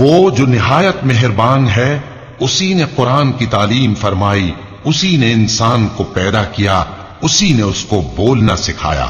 وہ جو نہایت مہربان ہے، اسی نے قرآن کی تعلیم فرمائی، اسی نے انسان کو پیدا کیا، اسی نے اس کو بولنا سکھایا۔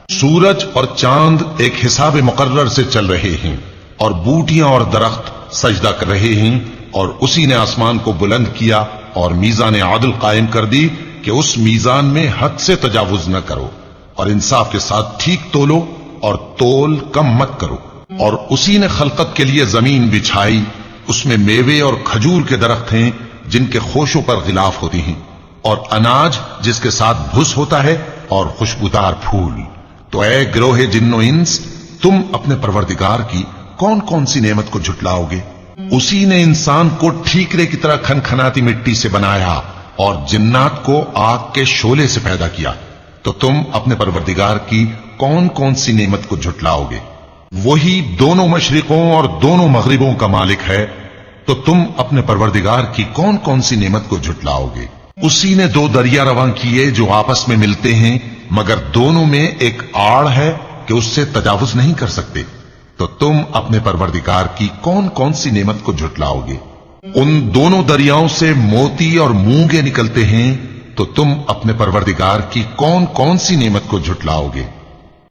سورج اور چاند ایک حساب مقرر سے چل رہے ہیں، اور بوٹیاں اور درخت سجدہ کر رہے ہیں، اور اسی نے آسمان کو بلند کیا اور میزان عدل قائم کر دی کہ اس میزان میں حد سے تجاوز نہ کرو، اور انصاف کے ساتھ ٹھیک تولو اور تول کم مت کرو۔ اور اسی نے خلقت کے لیے زمین بچھائی، اس میں میوے اور کھجور کے درخت ہیں جن کے خوشوں پر غلاف ہوتی ہیں، اور اناج جس کے ساتھ بھس ہوتا ہے، اور خوشبودار پھول۔ تو اے گروہ جن و انس، تم اپنے پروردگار کی کون کون سی نعمت کو جھٹلاؤ گے؟ اسی نے انسان کو ٹھیکرے کی طرح کھنکھناتی مٹی سے بنایا اور جنات کو آگ کے شعلے سے پیدا کیا، تو تم اپنے پروردگار کی کون کون سی نعمت کو جھٹلاؤ گے؟ وہی دونوں مشرقوں اور دونوں مغربوں کا مالک ہے، تو تم اپنے پروردگار کی کون کون سی نعمت کو جھٹلاؤ گے؟ اسی نے دو دریا رواں کیے جو آپس میں ملتے ہیں، مگر دونوں میں ایک آڑ ہے کہ اس سے تجاوز نہیں کر سکتے، تو تم اپنے پروردگار کی کون کون سی نعمت کو جھٹلاؤ گے؟ ان دونوں دریاؤں سے موتی اور مونگے نکلتے ہیں، تو تم اپنے پروردگار کی کون کون سی نعمت کو جھٹلاؤ گے؟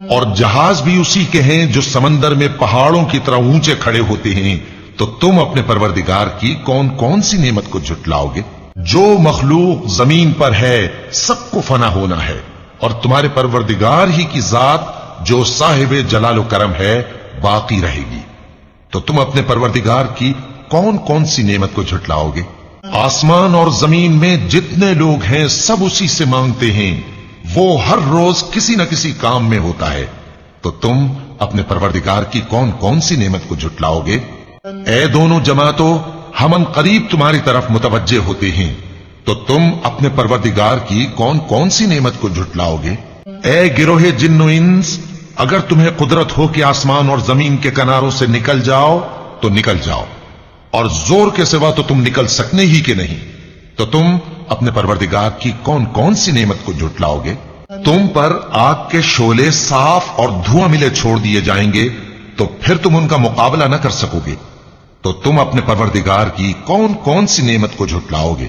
اور جہاز بھی اسی کے ہیں جو سمندر میں پہاڑوں کی طرح اونچے کھڑے ہوتے ہیں، تو تم اپنے پروردگار کی کون کون سی نعمت کو جھٹلاؤ گے؟ جو مخلوق زمین پر ہے سب کو فنا ہونا ہے، اور تمہارے پروردگار ہی کی ذات جو صاحب جلال و کرم ہے باقی رہے گی۔ تو تم اپنے پروردگار کی کون کون سی نعمت کو جھٹلاؤ گے؟ آسمان اور زمین میں جتنے لوگ ہیں سب اسی سے مانگتے ہیں، وہ ہر روز کسی نہ کسی کام میں ہوتا ہے، تو تم اپنے پروردگار کی کون کون سی نعمت کو جھٹلاؤ گے؟ اے دونوں جماعتوں، ہم ان قریب تمہاری طرف متوجہ ہوتے ہیں، تو تم اپنے پروردگار کی کون کون سی نعمت کو جھٹلاؤ گے؟ اے گروہ جن و انس، اگر تمہیں قدرت ہو کہ آسمان اور زمین کے کناروں سے نکل جاؤ تو نکل جاؤ، اور زور کے سوا تو تم نکل سکنے ہی کہ نہیں، تو تم اپنے پروردگار کی کون کون سی نعمت کو جھٹلاؤ گے؟ تم پر آگ کے شعلے صاف اور دھواں ملے چھوڑ دیے جائیں گے، تو پھر تم ان کا مقابلہ نہ کر سکو گے، تو تم اپنے پروردگار کی کون کون سی نعمت کو جھٹلاؤ گے؟